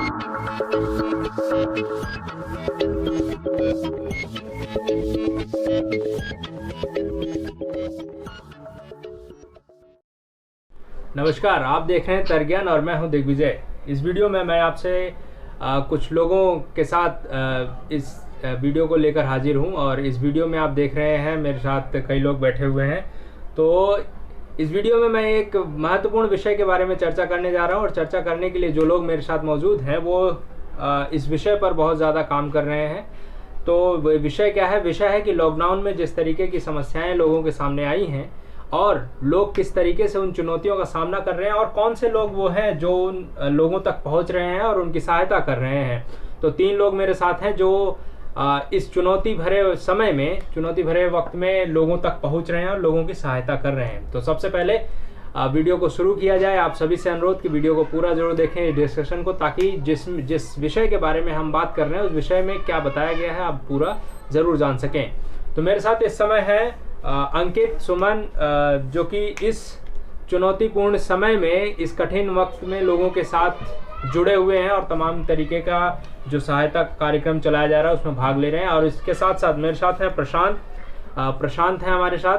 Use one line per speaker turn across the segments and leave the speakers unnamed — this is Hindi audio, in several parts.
नमस्कार, आप देख रहे हैं तर्कज्ञान और मैं हूं दिग्विजय। इस वीडियो में मैं आपसे कुछ लोगों के साथ इस वीडियो को लेकर हाजिर हूं और इस वीडियो में आप देख रहे हैं मेरे साथ कई लोग बैठे हुए हैं। तो इस वीडियो में मैं एक महत्वपूर्ण विषय के बारे में चर्चा करने जा रहा हूं और चर्चा करने के लिए जो लोग मेरे साथ मौजूद हैं वो इस विषय पर बहुत ज़्यादा काम कर रहे हैं। तो विषय क्या है? विषय है कि लॉकडाउन में जिस तरीके की समस्याएं लोगों के सामने आई हैं और लोग किस तरीके से उन चुनौतियों का सामना कर रहे हैं और कौन से लोग वो हैं जो उन लोगों तक पहुंच रहे हैं और उनकी सहायता कर रहे हैं। तो 3 लोग मेरे साथ हैं जो इस चुनौती भरे समय में, चुनौती भरे वक्त में लोगों तक पहुंच रहे हैं और लोगों की सहायता कर रहे हैं। तो सबसे पहले वीडियो को शुरू किया जाए। आप सभी से अनुरोध कि वीडियो को पूरा जरूर देखें, इस डिस्कशन को, ताकि जिस विषय के बारे में हम बात कर रहे हैं उस विषय में क्या बताया गया है आप पूरा जरूर जान सकें। तो मेरे साथ इस समय है अंकित, सुमन, जो कि इस चुनौतीपूर्ण समय में, इस कठिन वक्त में लोगों के साथ जुड़े हुए हैं और तमाम तरीके का जो सहायता कार्यक्रम चलाया जा रहा है उसमें भाग ले रहे हैं। और इसके साथ साथ मेरे साथ है प्रशांत है हमारे साथ,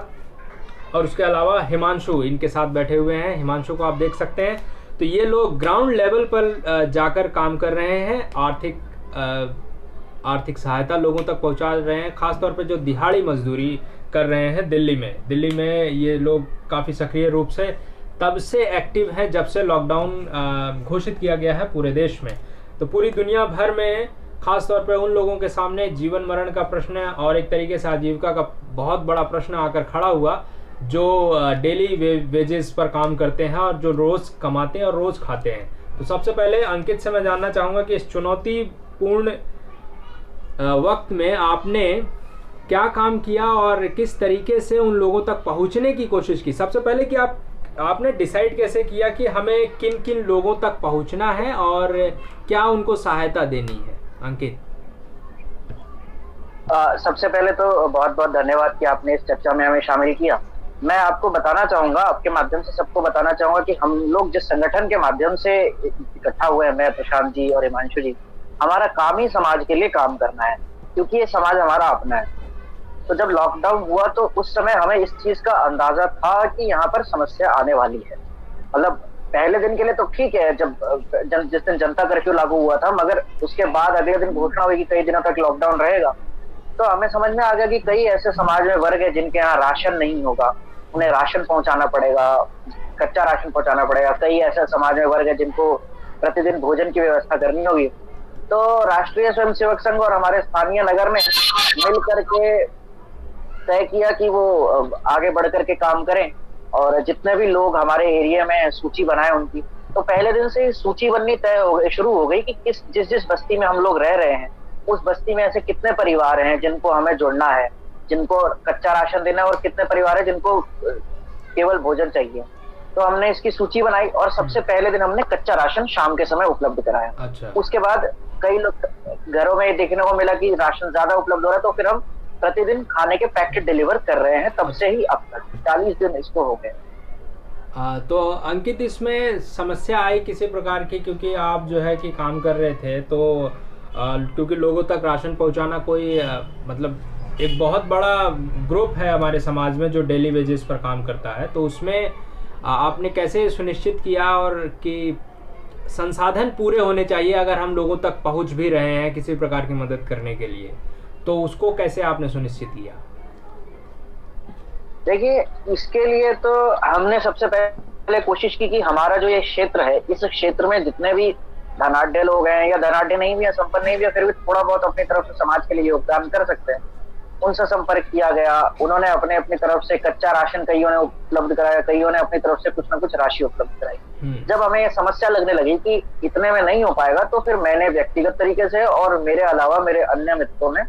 और उसके अलावा हिमांशु इनके साथ बैठे हुए हैं। हिमांशु को आप देख सकते हैं। तो ये लोग ग्राउंड लेवल पर जाकर काम कर रहे हैं, आर्थिक सहायता लोगों तक पहुंचा रहे हैं, खासतौर पर जो दिहाड़ी मजदूरी कर रहे हैं दिल्ली में ये लोग काफ़ी सक्रिय रूप से तब से एक्टिव हैं जब से लॉकडाउन घोषित किया गया है पूरे देश में। तो पूरी दुनिया भर में खासतौर पर उन लोगों के सामने जीवन मरण का प्रश्न और एक तरीके से आजीविका का बहुत बड़ा प्रश्न आकर खड़ा हुआ, जो डेली वेजेस पर काम करते हैं और जो रोज़ कमाते हैं और रोज़ खाते हैं। तो सबसे पहले अंकित से मैं जानना चाहूँगा कि इस चुनौतीपूर्ण वक्त में आपने क्या काम किया और किस तरीके से उन लोगों तक पहुंचने की कोशिश की। सबसे पहले कि आपने डिसाइड कैसे किया कि हमें किन किन लोगों तक पहुंचना है और क्या उनको सहायता देनी है, अंकित?
सबसे पहले तो बहुत बहुत धन्यवाद कि आपने इस चर्चा में हमें शामिल किया। मैं आपको बताना चाहूंगा, आपके माध्यम से सबको बताना चाहूंगा कि हम लोग जिस संगठन के माध्यम से इकट्ठा हुए हैं, मैं, प्रशांत जी और हिमांशु जी, हमारा काम ही समाज के लिए काम करना है, क्योंकि ये समाज हमारा अपना है। तो जब लॉकडाउन हुआ तो उस समय हमें इस चीज का अंदाजा था कि यहाँ पर समस्या आने वाली है। मतलब पहले दिन के लिए तो ठीक है, जिस दिन जनता कर्फ्यू लागू हुआ था, मगर उसके बाद अगले दिन घोषणा हुई कि कई दिनों तक लॉकडाउन रहेगा, तो हमें समझ में आ गया कि कई ऐसे समाज में वर्ग है जिनके यहाँ राशन नहीं होगा, उन्हें राशन पहुंचाना पड़ेगा, कच्चा राशन पहुंचाना पड़ेगा। कई ऐसे समाज में वर्ग है जिनको प्रतिदिन भोजन की व्यवस्था करनी होगी। तो राष्ट्रीय स्वयंसेवक संघ और हमारे स्थानीय नगर ने मिल करके तय किया कि वो आगे बढ़ करके काम करें और जितने भी लोग हमारे एरिया में सूची बनाए उनकी। तो पहले दिन से सूची बननी शुरू हो गई कि जिस बस्ती में हम लोग रह रहे हैं उस बस्ती में ऐसे कितने परिवार हैं जिनको हमें जोड़ना है, जिनको कच्चा राशन देना है, और कितने परिवार है जिनको केवल भोजन चाहिए। तो हमने इसकी सूची बनाई और सबसे पहले दिन हमने कच्चा राशन शाम के समय उपलब्ध कराया।
अच्छा।
उसके बाद कई लोग घरों में देखने को मिला कि राशन ज्यादा उपलब्ध हो रहा है, तो फिर हम प्रतिदिन खाने के पैकेट डिलीवर कर रहे हैं। तब से ही अब तक 40 दिन इसको हो गए।
तो अंकित, इसमें समस्या आई किसी प्रकार की? क्योंकि आप जो है कि काम कर रहे थे, तो क्योंकि लोगों तक राशन पहुंचाना कोई मतलब एक बहुत बड़ा ग्रुप है हमारे समाज में जो डेली वेजेस पर काम करता है, तो उसमें आपने कैसे सुनिश्चित किया और कि संसाधन पूरे होने चाहिए अगर हम लोगों तक पहुंच भी रहे हैं किसी प्रकार की मदद करने के लिए, तो उसको कैसे आपने सुनिश्चित किया?
देखिए, इसके लिए तो हमने सबसे पहले कोशिश की कि हमारा जो ये क्षेत्र है, इस क्षेत्र में जितने भी धनाढ्य लोग हैं या धनाढ्य नहीं भी या संपन्न नहीं भी, फिर भी थोड़ा बहुत अपनी तरफ से समाज के लिए योगदान कर सकते हैं, उनसे संपर्क किया गया। उन्होंने अपनी तरफ से कच्चा राशन कईयों ने उपलब्ध कराया, कईयों ने अपनी तरफ से कुछ ना कुछ राशि उपलब्ध कराई। जब हमें समस्या लगने लगी कि इतने में नहीं हो पाएगा, तो फिर मैंने व्यक्तिगत तरीके से और मेरे अलावा मेरे अन्य मित्रों ने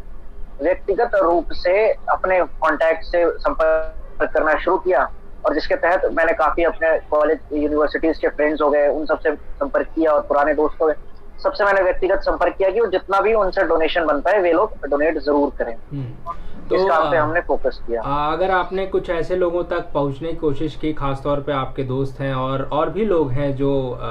व्यक्तिगत रूप से अपने कॉन्टैक्ट से संपर्क करना शुरू किया, और जिसके तहत मैंने काफी अपने कॉलेज यूनिवर्सिटीज के फ्रेंड्स हो गए, उन सबसे संपर्क किया, और पुराने दोस्त हो गए, सबसे मैंने व्यक्तिगत संपर्क किया कि वो जितना भी उनसे डोनेशन बनता है वे लोग डोनेट जरूर करें। तो इस काम पे हमने फोकस किया।
अगर आपने कुछ ऐसे लोगों तक पहुंचने की कोशिश की, खासतौर पे आपके दोस्त हैं और भी लोग हैं जो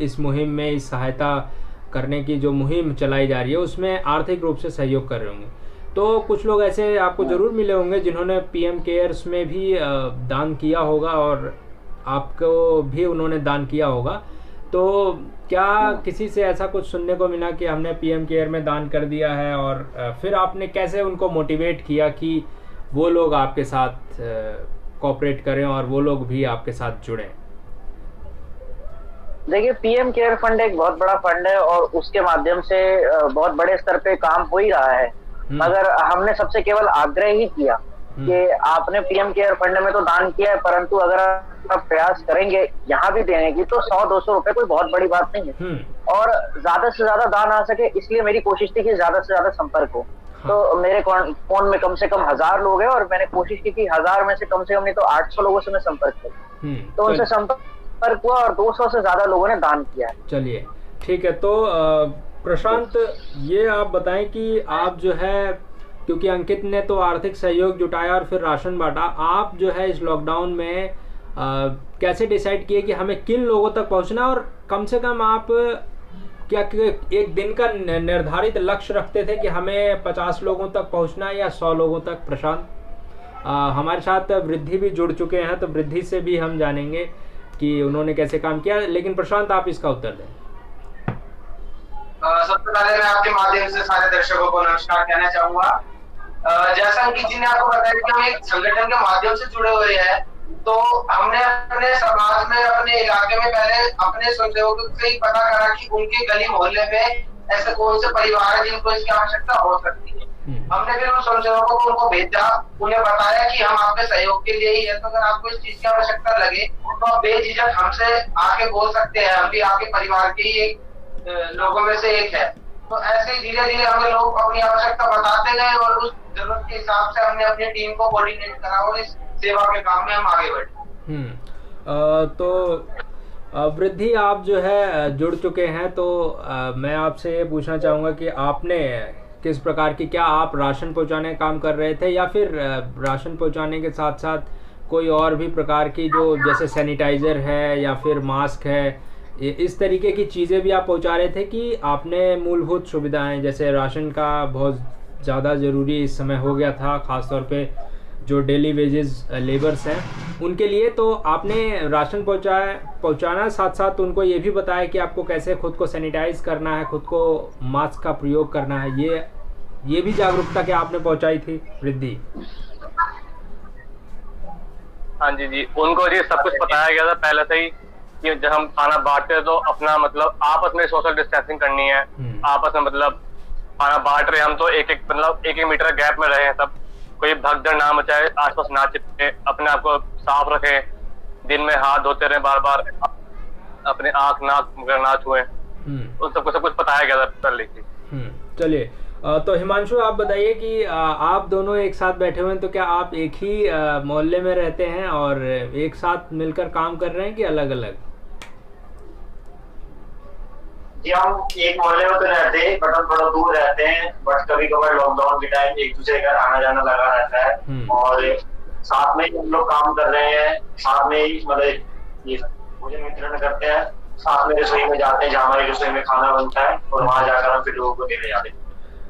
इस मुहिम में, इस सहायता करने की जो मुहिम चलाई जा रही है उसमें आर्थिक रूप से सहयोग कर रहे होंगे। तो कुछ लोग ऐसे आपको ज़रूर मिले होंगे जिन्होंने पीएम केयर्स में भी दान किया होगा और आपको भी उन्होंने दान किया होगा। तो क्या किसी से ऐसा कुछ सुनने को मिला कि हमने पीएम केयर में दान कर दिया है, और फिर आपने कैसे उनको मोटिवेट किया कि वो लोग आपके साथ कोऑपरेट करें और वो लोग भी आपके साथ जुड़ें?
देखिए, पीएम केयर फंड एक बहुत बड़ा फंड है और उसके माध्यम से बहुत बड़े स्तर पे काम हो ही रहा है, मगर हमने सबसे केवल आग्रह ही किया कि आपने पीएम केयर फंड में तो दान किया है, परंतु अगर आप प्रयास करेंगे यहाँ भी देने की तो 100-200 रुपए कोई बहुत बड़ी बात नहीं है, और ज्यादा से ज्यादा दान आ सके, इसलिए मेरी कोशिश थी कि ज्यादा से ज्यादा संपर्क हो। तो मेरे फोन में कम से कम 1000 लोग हैं और मैंने कोशिश की कि 1000 में से कम नहीं तो 800 लोगों से मैं संपर्क करूं। तो उनसे संपर्क हुआ और 200 से ज्यादा लोगों ने दान किया है।
चलिए ठीक है। तो प्रशांत, ये आप बताएं कि आप जो है, क्योंकि अंकित ने तो आर्थिक सहयोग जुटाया और फिर राशन बांटा, आप जो है इस लॉकडाउन में कैसे डिसाइड किए कि हमें किन लोगों तक पहुंचना, और कम से कम आप क्या एक दिन का निर्धारित लक्ष्य रखते थे कि हमें 50 लोगों तक पहुंचना है या 100 लोगों तक? प्रशांत, हमारे साथ वृद्धि भी जुड़ चुके हैं, तो वृद्धि से भी हम जानेंगे कि उन्होंने कैसे काम किया, लेकिन प्रशांत आप इसका उत्तर दें।
सबसे पहले मैं आपके माध्यम से सारे दर्शकों को नमस्कार कहना चाहूंगा। जैसा अंकित जी ने आपको बताया कि हम एक संगठन के माध्यम से जुड़े हुए हैं, तो हमने अपने समाज में, अपने इलाके में पहले अपने स्वयंसेवकों से ही पता करा कि उनके गली मोहल्ले में ऐसे कौन से परिवार है जिनको इसकी आवश्यकता हो सकती है। हमने फिर उन स्वयंसेवकों को उनको भेजा, उन्हें बताया कि हम आपके सहयोग के लिए ही है, तो अगर आपको इस चीज की आवश्यकता लगे तो आप बेझिझक हमसे आके बोल सकते हैं, हम भी आपके परिवार के ही लोगों में से एक है। तो ऐसे ही धीरे धीरे हमें लोग अपनी आवश्यकता बताते गए और उस जरूरत के हिसाब से हमने अपनी टीम को कोऑर्डिनेट करा और इस सेवा के काम में हम आगे बढ़े।
तो वृद्धि, आप जो है जुड़ चुके हैं, तो मैं आपसे ये पूछना चाहूँगा कि आपने किस प्रकार की, क्या आप राशन पहुँचाने का काम कर रहे थे या फिर राशन पहुँचाने के साथ साथ कोई और भी प्रकार की, जो जैसे सैनिटाइज़र है या फिर मास्क है, इस तरीके की चीज़ें भी आप पहुँचा रहे थे, कि आपने मूलभूत सुविधाएं जैसे राशन का बहुत ज़्यादा ज़रूरी इस समय हो गया था, ख़ासतौर पे जो डेली वेजेस लेबर्स हैं उनके लिए, तो आपने राशन पहुंचाना, साथ साथ उनको ये भी बताया कि आपको कैसे खुद को सैनिटाइज करना है, खुद को मास्क का प्रयोग करना है, ये भी जागरूकता क्या आपने पहुंचाई थी वृद्धि?
हाँ जी, उनको जी सब कुछ बताया गया था पहले से ही कि जब हम खाना बांटते हैं तो अपना मतलब आपस में सोशल डिस्टेंसिंग करनी है, आपस में मतलब खाना बांट रहे हम तो एक मीटर गैप में रहे, सब कोई भगदड़ ना मचाए, आसपास ना चिपके, अपने आप को साफ रखें, दिन में हाथ धोते रहे बार बार, अपने आंख नाक मगर ना छुए, उन सबको सब कुछ बताया गया था पहले ही।
चलिए, तो हिमांशु आप बताइए कि आप दोनों एक साथ बैठे हुए हैं, तो क्या आप एक ही मोहल्ले में रहते हैं और एक साथ मिलकर काम कर रहे हैं कि अलग अलग?
जी, हम एक मोहल्ले में तो रहते हैं, बट हम थोड़ा दूर रहते हैं, बट कभी कभार लॉकडाउन के टाइम एक दूसरे घर आना जाना लगा रहता है और साथ में ही हम लोग काम कर रहे हैं, साथ में ही मतलब ये भोजन वितरण करते हैं, साथ में रसोई में जाते हैं जहाँ हमारी रसोई में खाना बनता है और वहाँ जाकर हम फिर लोगों को देने जाते हैं।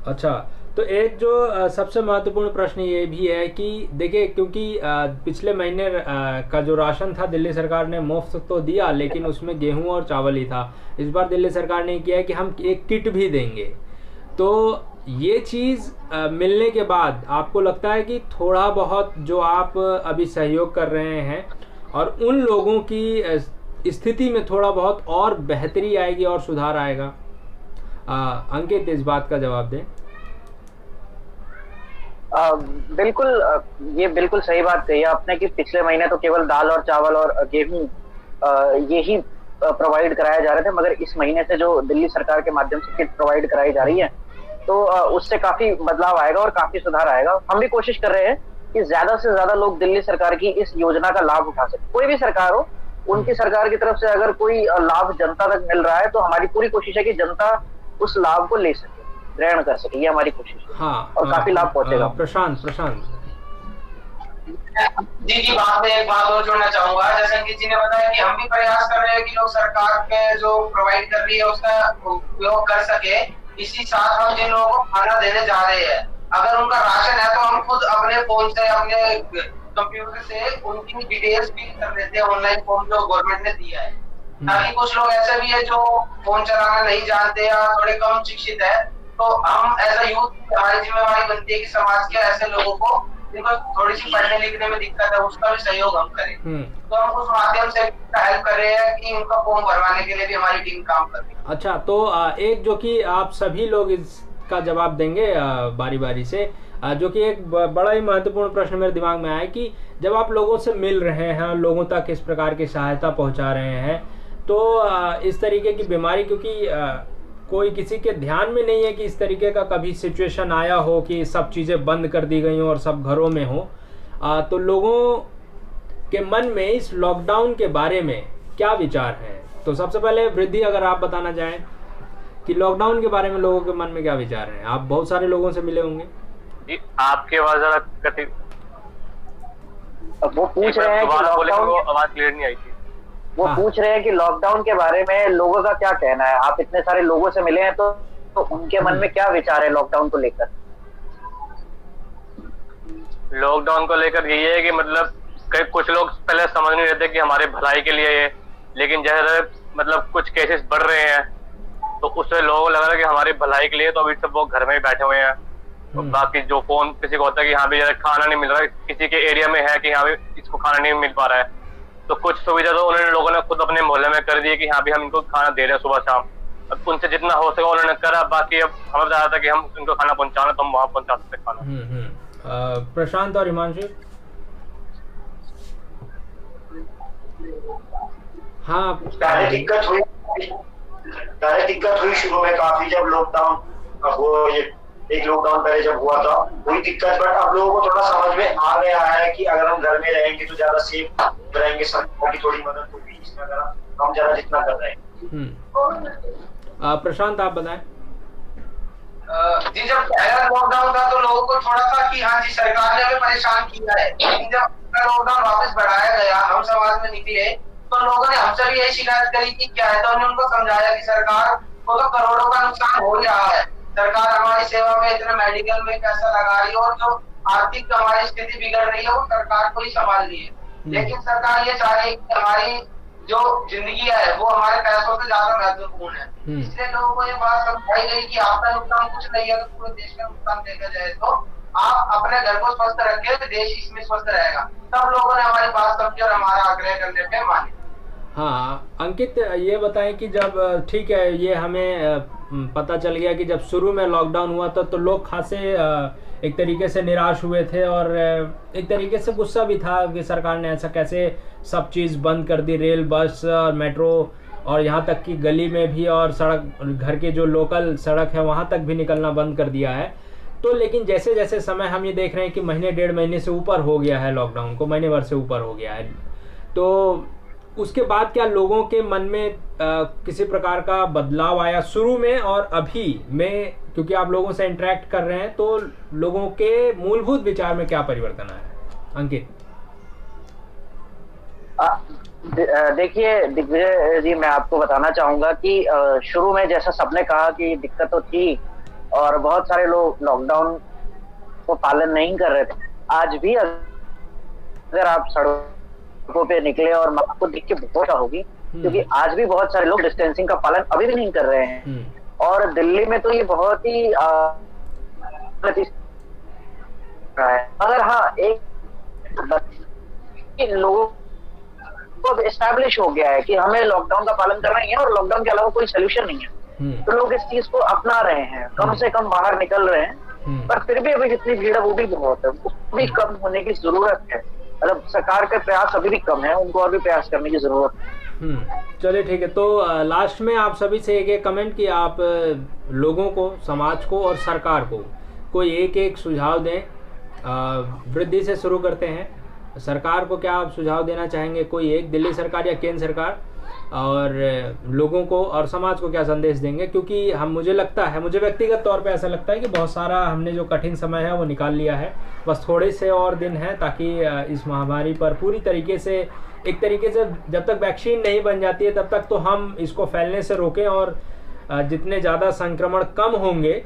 अच्छा, तो एक जो सबसे महत्वपूर्ण प्रश्न ये भी है कि देखिए, क्योंकि पिछले महीने का जो राशन था दिल्ली सरकार ने मुफ्त तो दिया, लेकिन उसमें गेहूं और चावल ही था। इस बार दिल्ली सरकार ने किया है कि हम एक किट भी देंगे। तो ये चीज़ मिलने के बाद आपको लगता है कि थोड़ा बहुत जो आप अभी सहयोग कर रहे हैं और उन लोगों की स्थिति में थोड़ा बहुत और बेहतरी आएगी और सुधार आएगा? अंकित, इस बात का जवाब दें।
बिल्कुल, ये बिल्कुल सही बात कही आपने कि पिछले महीने तो केवल दाल और चावल और गेहूं ये ही प्रोवाइड कराए जा रहे थे, मगर इस महीने से जो दिल्ली सरकार के माध्यम से किट प्रोवाइड कराई जा रही है, तो उससे काफी बदलाव आएगा और काफी सुधार आएगा। हम भी कोशिश कर रहे हैं कि ज्यादा से ज्यादा लोग दिल्ली सरकार की इस योजना का लाभ उठा सके। कोई भी सरकार हो, उनकी सरकार की तरफ से अगर कोई लाभ जनता तक मिल रहा है तो हमारी पूरी कोशिश है कि जनता उस लाभ को ले सके, ग्रहण कर सके, ये हमारी कोशिश है। और काफी लाभ पहुंचेगा।
प्रशांत,
जी की बात में एक बात और जोड़ना चाहूंगा। जैसे अंकित जी ने बताया कि हम भी प्रयास कर रहे हैं कि लोग सरकार के जो प्रोवाइड कर रही है उसका उपयोग कर सके। इसी साथ हम जिन लोगों को खाना देने जा रहे हैं, अगर उनका राशन है तो हम खुद अपने फोन से, अपने कंप्यूटर से उनकी डिटेल्स फिल कर लेते हैं ऑनलाइन फॉर्म जो गवर्नमेंट ने दिया है। ताकि कुछ लोग ऐसे भी है जो फोन चलाना नहीं जानते या थोड़े कम शिक्षित है, तो हम एज अ यूथ हमारी जिम्मेवारी बनती है कि समाज के ऐसे लोगों को जिनको थोड़ी सी पढ़ने लिखने में दिक्कत है उसका भी सहयोग हम करें। तो हम उस माध्यम से हेल्प कर रहे हैं कि उनका फॉर्म भरवाने के लिए भी हमारी टीम काम कर रही है।
अच्छा, तो एक जो कि आप सभी लोग इसका जवाब देंगे बारी बारी से, जो कि एक बड़ा ही महत्वपूर्ण प्रश्न मेरे दिमाग में आया कि जब आप लोगों से मिल रहे हैं, लोगों तक इस प्रकार की सहायता पहुंचा रहे हैं, तो इस तरीके की बीमारी, क्योंकि कोई किसी के ध्यान में नहीं है कि इस तरीके का कभी सिचुएशन आया हो कि सब चीज़ें बंद कर दी गई हो और सब घरों में हो, तो लोगों के मन में इस लॉकडाउन के बारे में क्या विचार है? तो सबसे पहले वृद्धि, अगर आप बताना चाहें कि लॉकडाउन के बारे में लोगों के मन में क्या विचार हैं। आप बहुत सारे लोगों से मिले होंगे
जी। आपकी आवाज जरा कटी,
वो पूछ रहे हैं कि लॉकडाउन,
आवाज क्लियर नहीं आई थी।
वो पूछ रहे हैं कि लॉकडाउन के बारे में लोगों का क्या कहना है। आप इतने सारे लोगों से मिले हैं तो उनके मन में क्या विचार है लॉकडाउन को लेकर?
लॉकडाउन को लेकर यही है कि मतलब कुछ लोग पहले समझ नहीं रहते कि हमारे भलाई के लिए है, लेकिन जैसे मतलब कुछ केसेस बढ़ रहे हैं तो उससे लोगों को लग रहा है कि हमारी भलाई के लिए, तो अभी सब वो घर में ही बैठे हुए हैं। तो बाकी जो फोन किसी को होता है कि यहाँ भी खाना नहीं मिल रहा है, किसी के एरिया में है कि यहाँ भी इसको खाना नहीं मिल पा रहा है, तो कुछ सुविधा तो उन्होंने लोगों ने खुद अपने मोहल्ले में कर दी है कि यहाँ भी हम इनको खाना दे रहे हैं सुबह शाम। अब उनसे जितना हो सका उन्होंने करा, बाकी अब हमें बताया था कि हम इनको खाना पहुंचाना, तो हम वहाँ पहुंचा सकते खाना।
प्रशांत और हिमांशु? हाँ,
पहले दिक्कत हुई शुरू में काफी, जब लॉकडाउन वो एक लॉकडाउन पहले जब हुआ था वही दिक्कत, बट अब लोगों को थोड़ा समझ में आ गया है कि अगर हम घर में रहेंगे तो ज्यादा सेफ रहेंगे, सरकार की थोड़ी मदद होगी इसमें अगर हम ज्यादा जितना कर रहे हैं।
प्रशांत, आप बताएं।
जी, जब पहला लॉकडाउन था तो लोगों को थोड़ा सा कि हाँ जी सरकार ने हमें परेशान किया है, लेकिन जब लॉकडाउन वापस बढ़ाया गया, हम समाज में निकले तो लोगों ने हमसे भी यही शिकायत करी कि क्या है, तो हमने उनको समझाया कि सरकार को तो करोड़ों का नुकसान हो रहा है, सरकार हमारी सेवा में इतना मेडिकल में पैसा लगा रही है और जो आर्थिक हमारी स्थिति बिगड़ रही है वो सरकार को ही संभाल रही है। लेकिन सरकार ये चाह रही है कि हमारी जो जिंदगी है वो हमारे पैसों से ज्यादा महत्वपूर्ण है। इसलिए लोगों को ये बात समझाई गई कि आपका नुकसान कुछ नहीं है, तो पूरे देश का नुकसान देखा जाए तो आप अपने घर को स्वस्थ रखें तो देश इसमें स्वस्थ रहेगा। सब लोगों ने हमारी बात समझी और हमारा आग्रह करने पे माने।
हाँ अंकित, ये बताएं कि जब ठीक है, ये हमें पता चल गया कि जब शुरू में लॉकडाउन हुआ था तो लोग खासे एक तरीके से निराश हुए थे और एक तरीके से गुस्सा भी था कि सरकार ने ऐसा कैसे सब चीज़ बंद कर दी, रेल, बस और मेट्रो और यहाँ तक कि गली में भी, और सड़क, घर के जो लोकल सड़क है वहाँ तक भी निकलना बंद कर दिया है। तो लेकिन जैसे जैसे समय हम ये देख रहे हैं कि महीने 1.5 महीने से ऊपर हो गया है, लॉकडाउन को महीने भर से ऊपर हो गया है, तो उसके बाद क्या लोगों के मन में किसी प्रकार का बदलाव आया शुरू में और अभी में? क्योंकि आप लोगों से इंटरेक्ट कर रहे हैं तो लोगों के मूलभूत विचार में क्या परिवर्तन आया? अंकित।
देखिए दिग्विजय जी, मैं आपको बताना चाहूंगा कि शुरू में जैसा सबने कहा कि दिक्कत तो थी और बहुत सारे लोग लॉकडाउन को पालन नहीं कर रहे थे। आज भी अगर आप सड़कों पे निकले और आपको देख के बहुत होगी, क्योंकि आज भी बहुत सारे लोग डिस्टेंसिंग का पालन अभी भी नहीं कर रहे हैं। और दिल्ली में तो ये बहुत ही अगर हाँ एक लोगों को एस्टैब्लिश हो गया है कि हमें लॉकडाउन का पालन करना ही है और लॉकडाउन के अलावा कोई सोल्यूशन नहीं है, तो लोग इस चीज को अपना रहे हैं, कम से कम बाहर निकल रहे हैं। पर फिर भी अभी जितनी भीड़ है वो भी बहुत है, उसको भी कम होने की जरूरत है। मतलब सरकार के प्रयास अभी भी कम है, उनको और भी प्रयास करने की जरूरत है।
चलिए ठीक है, तो लास्ट में आप सभी से एक कमेंट कि आप लोगों को, समाज को और सरकार को कोई एक सुझाव दें। वृद्धि से शुरू करते हैं। सरकार को क्या आप सुझाव देना चाहेंगे? कोई एक, दिल्ली सरकार या केंद्र सरकार, और लोगों को और समाज को क्या संदेश देंगे, क्योंकि मुझे व्यक्तिगत तौर पे ऐसा लगता है कि बहुत सारा हमने जो कठिन समय है वो निकाल लिया है, बस थोड़े से और दिन हैं ताकि इस महामारी पर पूरी तरीके से जब तक वैक्सीन नहीं बन जाती है तब तक तो हम इसको फैलने से रोकें, और जितने ज़्यादा संक्रमण कम होंगे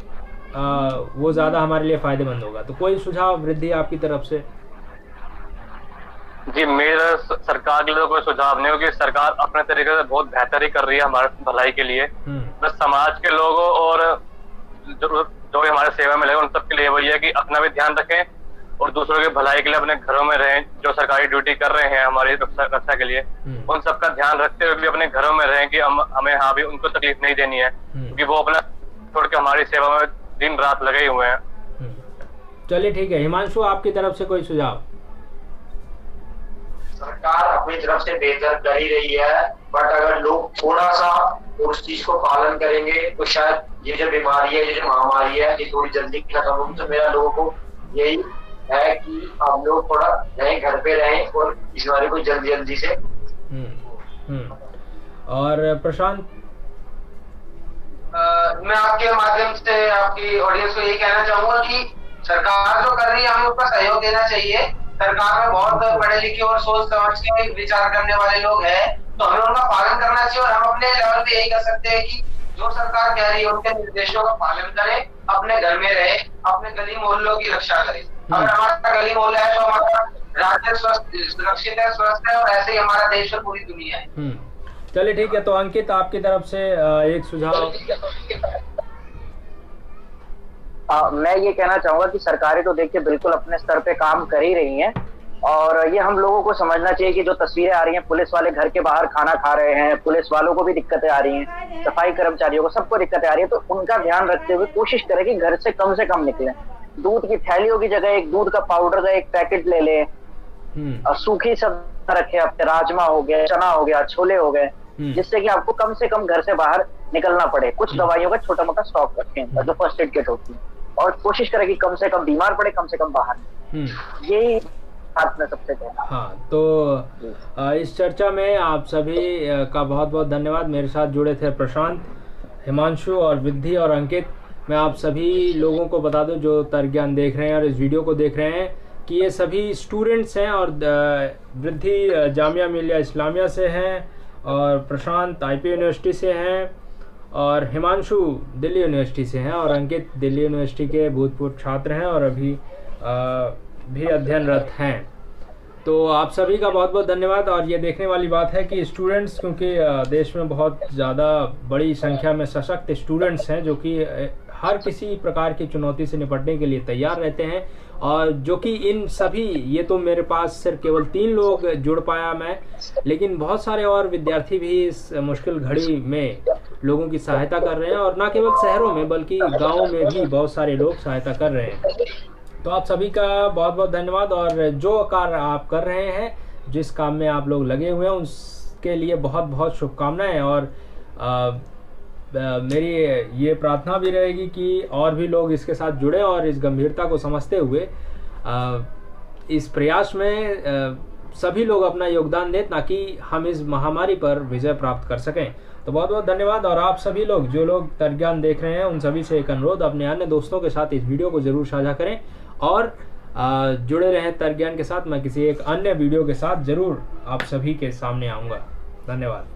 वो ज़्यादा हमारे लिए फ़ायदेमंद होगा। तो कोई सुझाव वृद्धि आपकी तरफ से?
जी, मेरा सरकार के लिए कोई सुझाव नहीं, क्योंकि सरकार अपने तरीके से बहुत बेहतर ही कर रही है हमारे भलाई के लिए। बस समाज के लोगों और जो भी हमारे सेवा में लगे उन सबके लिए वही है कि अपना भी ध्यान रखें और दूसरों की भलाई के लिए अपने घरों में रहें। जो सरकारी ड्यूटी कर रहे हैं हमारी रक्षा के लिए, उन सबका ध्यान रखते हुए भी अपने घरों में रहें कि हमें भी उनको तकलीफ नहीं देनी है, क्योंकि वो अपना छोड़ के हमारी सेवा में दिन रात लगे हुए हैं।
चलिए ठीक है, हिमांशु आपकी तरफ से कोई सुझाव?
सरकार अपनी तरफ से बेहतर कर ही रही है, बट अगर लोग थोड़ा सा उस चीज को पालन करेंगे तो शायद ये जो बीमारी है, ये जो महामारी है, ये थोड़ी जल्दी खत्म होगी। तो मेरा लोगों को यही है कि आप लोग थोड़ा रहें, घर पे रहें और इस बीमारी को जल्दी से।
और प्रशांत,
मैं आपके माध्यम से आपकी ऑडियंस को यही कहना चाहूंगा कि सरकार जो कर रही है हमें उसका सहयोग देना चाहिए। सरकार में बहुत पढ़े लिखे और सोच समझ के विचार करने वाले लोग हैं, तो हमें उनका पालन करना चाहिए। और हम अपने लेवल पे यही कर सकते हैं कि जो सरकार कह रही है उनके निर्देशों का पालन करें, अपने घर में रहे, अपने गली मोहल्लों की रक्षा करें। अगर हमारा गली मोहल्ला है तो हमारा राज्य सुरक्षित है, स्वस्थ है, और ऐसे ही हमारा देश और पूरी दुनिया है।
चलिए ठीक है, तो अंकित आपकी तरफ से एक सुझाव?
मैं ये कहना चाहूंगा कि सरकारें तो देखिए बिल्कुल अपने स्तर पे काम कर ही रही हैं, और ये हम लोगों को समझना चाहिए कि जो तस्वीरें आ रही हैं, पुलिस वाले घर के बाहर खाना खा रहे हैं, पुलिस वालों को भी दिक्कतें आ रही हैं, सफाई कर्मचारियों को, सबको दिक्कतें आ रही है, तो उनका ध्यान रखते हुए कोशिश करें कि घर से कम निकलें। दूध की थैलियों की जगह एक दूध का पाउडर का एक पैकेट ले लें, सूखी सब्जी रखे, अपने राजमा हो गया, चना हो गया, छोले हो गए, जिससे कि आपको कम से कम घर से बाहर निकलना पड़े। कुछ दवाइयों का छोटा मोटा स्टॉक रखें, जो फर्स्ट एड किट होती है, और कोशिश करें कि कम से कम बीमार पड़े, कम से कम बाहर। यही हाथ में सबसे कहना।
हाँ, तो इस चर्चा में आप सभी का बहुत बहुत धन्यवाद। मेरे साथ जुड़े थे प्रशांत, हिमांशु और वृद्धि और अंकित। मैं आप सभी लोगों को बता दूं जो तर्क ज्ञान देख रहे हैं और इस वीडियो को देख रहे हैं कि ये सभी स्टूडेंट्स हैं, और वृद्धि जामिया मिलिया इस्लामिया से हैं, और प्रशांत आईपी यूनिवर्सिटी से हैं, और हिमांशु दिल्ली यूनिवर्सिटी से हैं, और अंकित दिल्ली यूनिवर्सिटी के भूतपूर्व छात्र हैं और अभी भी अध्ययनरत हैं। तो आप सभी का बहुत बहुत धन्यवाद। और ये देखने वाली बात है कि स्टूडेंट्स, क्योंकि देश में बहुत ज़्यादा बड़ी संख्या में सशक्त स्टूडेंट्स हैं जो कि हर किसी प्रकार की चुनौती से निपटने के लिए तैयार रहते हैं, और जो कि इन सभी, ये तो मेरे पास सिर्फ केवल 3 लोग जुड़ पाया मैं, लेकिन बहुत सारे और विद्यार्थी भी इस मुश्किल घड़ी में लोगों की सहायता कर रहे हैं, और न केवल शहरों में बल्कि गाँवों में भी बहुत सारे लोग सहायता कर रहे हैं। तो आप सभी का बहुत बहुत धन्यवाद। और जो कार्य आप कर रहे हैं, जिस काम में आप लोग लगे हुए हैं, उसके लिए बहुत बहुत शुभकामनाएं। और मेरी ये प्रार्थना भी रहेगी कि और भी लोग इसके साथ जुड़े और इस गंभीरता को समझते हुए इस प्रयास में सभी लोग अपना योगदान दें, ताकि हम इस महामारी पर विजय प्राप्त कर सकें। तो बहुत बहुत धन्यवाद। और आप सभी लोग जो लोग तर्क ज्ञान देख रहे हैं, उन सभी से एक अनुरोध, अपने अन्य दोस्तों के साथ इस वीडियो को जरूर साझा करें और जुड़े रहें तर्क ज्ञान के साथ। मैं किसी एक अन्य वीडियो के साथ जरूर आप सभी के सामने आऊँगा। धन्यवाद।